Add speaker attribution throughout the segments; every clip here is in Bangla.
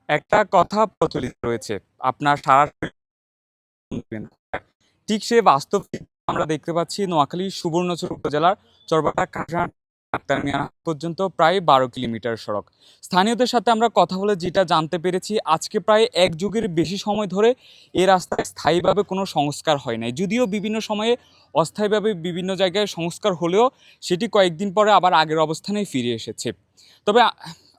Speaker 1: একটা কথা প্রচলিত রয়েছে, আপনার সারা ঠিক সে বাস্তব আমরা দেখতে পাচ্ছি নোয়াখালী সুবর্ণচর উপজেলার চরবাটা কাকরান পর্যন্ত প্রায় 12 কিলোমিটার সড়ক। স্থানীয়দের সাথে আমরা কথা বলে যেটা জানতে পেরেছি, আজকে প্রায় এক যুগের বেশি সময় ধরে এই রাস্তায় স্থায়ীভাবে কোনো সংস্কার হয় নাই। যদিও বিভিন্ন সময়ে অস্থায়ীভাবে বিভিন্ন জায়গায় সংস্কার হলেও সেটি কয়েকদিন পরে আবার আগের অবস্থানেই ফিরে এসেছে। তবে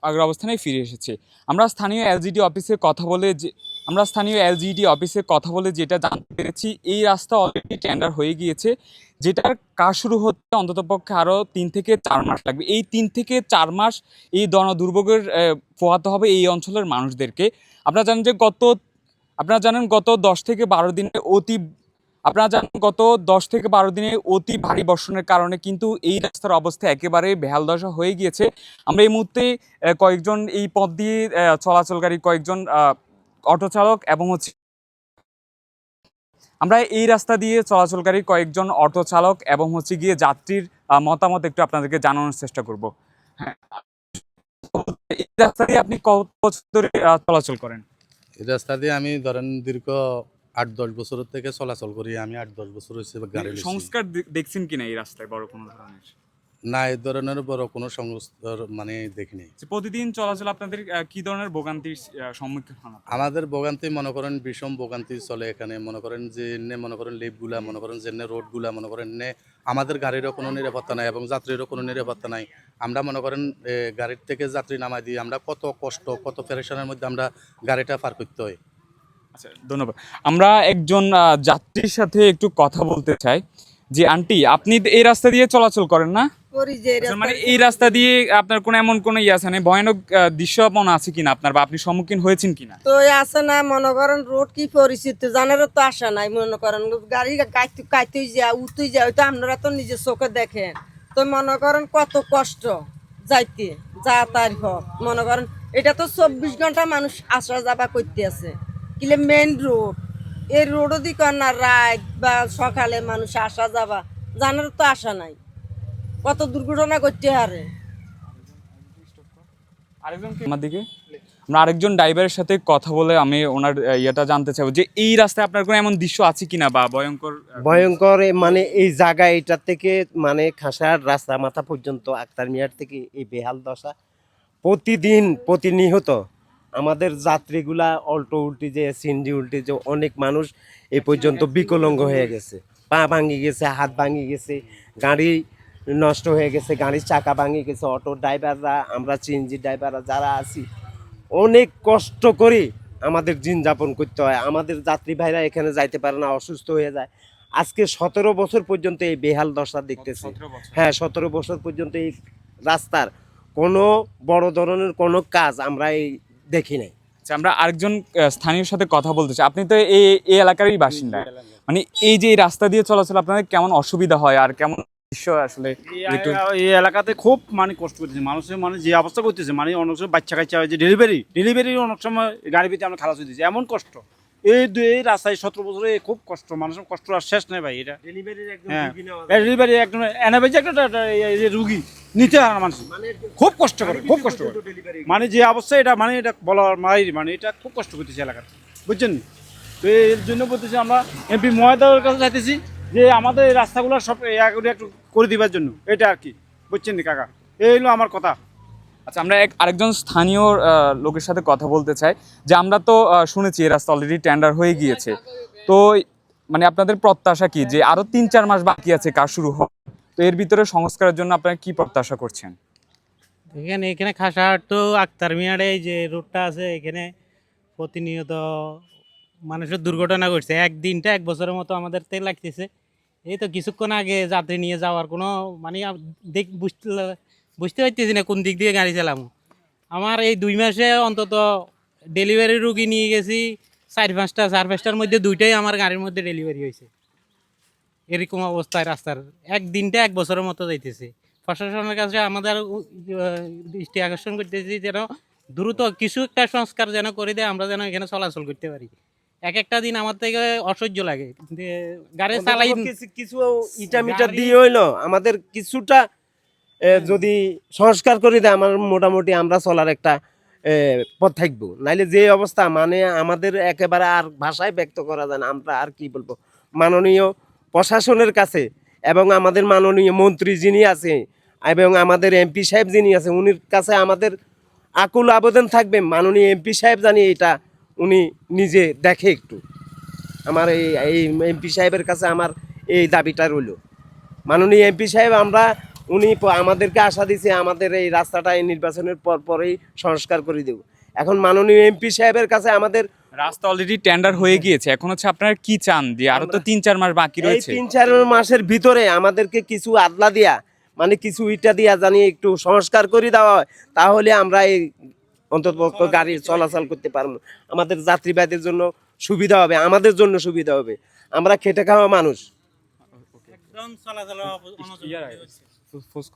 Speaker 1: আগের অবস্থানেই ফিরে এসেছে। আমরা স্থানীয় এলজিডি অফিসে কথা বলে যেটা জানতে পেরেছি, এই রাস্তা অলরেডি টেন্ডার হয়ে গিয়েছে, যেটার কাজ শুরু হতে অন্ততপক্ষে আরও 3 থেকে 4 মাস লাগবে। এই 3 থেকে 4 মাস এই দুর্ভোগের পোহাতে হবে এই অঞ্চলের মানুষদেরকে। আপনারা জানেন গত 10 থেকে 12 দিনে অতি ভারী বর্ষণের কারণে কিন্তু এই রাস্তার অবস্থা একেবারে বেহাল দশা হয়ে গিয়েছে। আমরা এই মুহূর্তে কয়েকজন এই পথ দিয়ে চলাচলকারী কয়েকজন অটো চালক এবং আমরা এই রাস্তা দিয়ে চলাচলকারী কয়েকজন অটো চালক এবং গিয়ে যাত্রীর মতামত একটু আপনাদেরকে জানানোর চেষ্টা করব। হ্যাঁ, এই রাস্তা দিয়ে আপনি কত বছর ধরে চলাচল করেন?
Speaker 2: এই রাস্তা দিয়ে আমি ধরেন দীর্ঘ 8-10 বছর থেকে চলাচল করি। আমি 8-10 বছর হয়েছে গাড়ি লইছি।
Speaker 1: সংস্কার দেখছেন কিনা এই রাস্তায় বড় কোনো ধরনের?
Speaker 2: না, এই ধরনের বড় কোনো সংস্কার দেখিনি।
Speaker 1: প্রতিদিন চলাচল আপনাদের কি ধরনের ভোগান্তির সম্মুখীন হন?
Speaker 2: আমাদের ভোগান্তি মনে করেন বিষম ভোগান্তি চলে এখানে। মনে করেন যে মনে করেন লেপগুলা, মনে করেন যে রোডগুলা, মনে করেন আমাদের গাড়িরও কোনো নিরাপত্তা নাই এবং যাত্রীরও কোনো নিরাপত্তা নাই। আমরা মনে করেন গাড়ির থেকে যাত্রী নামাই দিই, আমরা কত কষ্ট কত পেরেশানের মধ্যে আমরা গাড়িটা পার করতে হয়।
Speaker 1: আচ্ছা, ধন্যবাদ। আমরা একজন যাত্রীর সাথে একটু কথা বলতে চাই। যে আন্টি, আপনি এই রাস্তা দিয়ে চলাচল করেন না? মানে এই রাস্তা দিয়ে আপনার কোন এমন কোন আছে না ভয়ানক দৃশ্য মনে আছে কিনা আপনার, বা আপনি সম্মুখীন হয়েছেন কিনা?
Speaker 3: তো আছে না, মনে করেন রোড কি পরিচিত জানারও তো আসা নাই। মনে করেন গাড়ি কাইতে যা উঠতে যায়, তো আপনারা তো নিজের চোখে দেখেন। তো মনে করেন কত কষ্ট যাইতে যা তার হোক। মনে করেন এটা তো 24 ঘন্টা মানুষ আসা যাবা করতে আছে, কিলে মেইন রোড। এই রোডও দিকে না রাত বা সকালে মানুষ আসা যাবা জানার তো আসা নাই, কত দুর্ঘটনা করতে হারে।
Speaker 1: আমার দিকে আমরা আরেকজন ড্রাইভারের সাথে কথা বলে আমি ওনার ইয়েটা জানতে চাইবো যে এই রাস্তায় আপনার কোনো এমন দৃশ্য আছে কিনা বা
Speaker 4: ভয়ঙ্কর মানে এই জায়গা এটা থেকে মানে খাসার রাস্তা মাথা পর্যন্ত আক্তার মিয়ার থেকে এই বেহাল দশা প্রতিদিন প্রতিনিয়ত। আমাদের যাত্রীগুলা অল্টো উল্টি যে সিন্ডি উল্টি যে অনেক মানুষ এ পর্যন্ত বিকলাঙ্গ হয়ে গেছে, পা ভাঙি গেছে, হাত ভাঙি গেছে, গাড়ি নষ্ট হয়ে গেছে, গাড়ির চাকা ভাঙি গেছে। অটো ড্রাইভাররা, আমরা সিএনজি ড্রাইভাররা যারা আছি অনেক কষ্ট করি আমাদের দিন যাপন করতে হয়। আমাদের যাত্রী ভাইরা এখানে যাইতে পারে না, অসুস্থ হয়ে যায়। আজকে 17 বছর পর্যন্ত এই বেহাল দশা দেখতেছি। হ্যাঁ, 17 বছর পর্যন্ত এই রাস্তার কোনো বড় ধরনের কোনো কাজ আমরা এই দেখি নাই।
Speaker 1: আচ্ছা, আমরা আরেকজন স্থানীয় সাথে কথা বলতে চাই। আপনি তো এই এলাকারই বাসিন্দা, মানে এই যে এই রাস্তা দিয়ে চলাচল আপনাদের কেমন অসুবিধা হয় আর কেমন দৃশ্য আসলে?
Speaker 5: এই এলাকাতে খুব মানে কষ্ট করতেছে মানুষের, মানে যে অবস্থা করতেছে, মানে অনেক সময় বাচ্চা কাচ্চা হয় যে ডেলিভারি অনেক সময় গাড়ি ভিতরে আমরা খালাস হইতেছি, এমন কষ্ট। এই রাস্তায় 17 বছরে খুব কষ্ট, মানুষের কষ্ট আর শেষ নেই ভাই। এটা ডেলিভারি একদম এনাবেজ একটা রুগী নিতে হয় না, মানুষ খুব কষ্ট করে, খুব কষ্ট করে। মানে যে অবস্থা এটা, মানে এটা বলার মানে এটা খুব কষ্ট করতেছে এলাকাতে, বুঝছেন? তো এর জন্য বলতেছি আমরা এমপি মহোদয়ের কাছে চাইতেছি যে আমাদের এই রাস্তাগুলো সব একটু করে দিবার জন্য, এটা আর কি, বুঝছেন কাকা? এই হলো আমার কথা।
Speaker 1: আচ্ছা, আমরা আরেকজন স্থানীয় লোকের সাথে কথা বলতে চাই যে আমরা তো শুনেছি এই রাস্তা অলরেডি টেন্ডার হয়ে গিয়েছে, তো মানে আপনাদের প্রত্যাশা কি যে আরো 3-4 মাস বাকি আছে কাজ শুরু হবে, তো এর ভিতরে সংস্কারের জন্য আপনারা কি প্রত্যাশা করছেন?
Speaker 6: এখানে খাসাহাট তো আক্তার মিয়ারে যে রোডটা আছে, এখানে প্রতিনিয়ত মানুষের দুর্ঘটনা ঘটছে। একদিনটা 1 বছরের মতো আমাদের তেল লাগতেছে। এই তো কিছুক্ষণ আগে যাত্রী নিয়ে যাওয়ার কোনো মানে বুঝতে পারতেছি না কোন দিক দিয়ে গাড়ি চালাম। আমার এই 2 মাসে অন্তত ডেলিভারি রুগী নিয়ে গেছি 4-5টার মধ্যে 2টাই আমার গাড়ির মধ্যে ডেলিভারি হয়েছে। এরকম অবস্থায় রাস্তার একদিনটা 1 বছরের মতো যাইতেছে। প্রশাসনের কাছে আমাদের দৃষ্টি আকর্ষণ করতেছি যেন দ্রুত কিছু একটা সংস্কার যেন করে দেয়, আমরা যেন এখানে চলাচল করতে পারি। একটা দিন আমার থেকে অসহ্য লাগে, গাড়ি চালাই
Speaker 4: কিছু ইটা মিটার দিয়ে হইলো আমাদের কিছুটা যদি সংস্কার করে দেয়, আমার মোটামুটি আমরা চলার একটা পথ থাকবো, নাইলে যে অবস্থা মানে আমাদের একেবারে আর ভাষায় ব্যক্ত করা যায় না। আমরা আর কি বলবো, মাননীয় প্রশাসনের কাছে এবং আমাদের মাননীয় মন্ত্রী যিনি আছে এবং আমাদের এমপি সাহেব যিনি আছে উনির কাছে আমাদের আকুল আবেদন থাকবে, মাননীয় এমপি সাহেব জানি এটা উনি নিজে দেখে একটু। আমার এই এমপি সাহেবের কাছে আমার এই দাবিটা রইল। মাননীয় এমপি সাহেব উনি আমাদেরকে আশা দিয়েছে আমাদের এই রাস্তাটা এই নির্বাচনের পরেই সংস্কার করে দেব। এখন মাননীয় এমপি সাহেবের কাছে আমাদের
Speaker 1: রাস্তা অলরেডি টেন্ডার হয়ে গিয়েছে, এখন হচ্ছে আপনারা কি চান যে আরো তো 3-4 মাস বাকি
Speaker 4: এই
Speaker 1: রয়েছে?
Speaker 4: 3-4 মাসের ভিতরে আমাদেরকে কিছু আদলা দিয়া মানে কিছু ইটা দিয়া জানি একটু সংস্কার করে দেওয়া হয়, তাহলে আমরা এই অন্তত গাড়ি চলাচল করতে পারবো। আমাদের যাত্রীবাহীদের জন্য সুবিধা হবে, আমাদের জন্য সুবিধা হবে। আমরা খেটে খাওয়া মানুষ।
Speaker 6: একদম চলাচল
Speaker 1: ফোর্স করে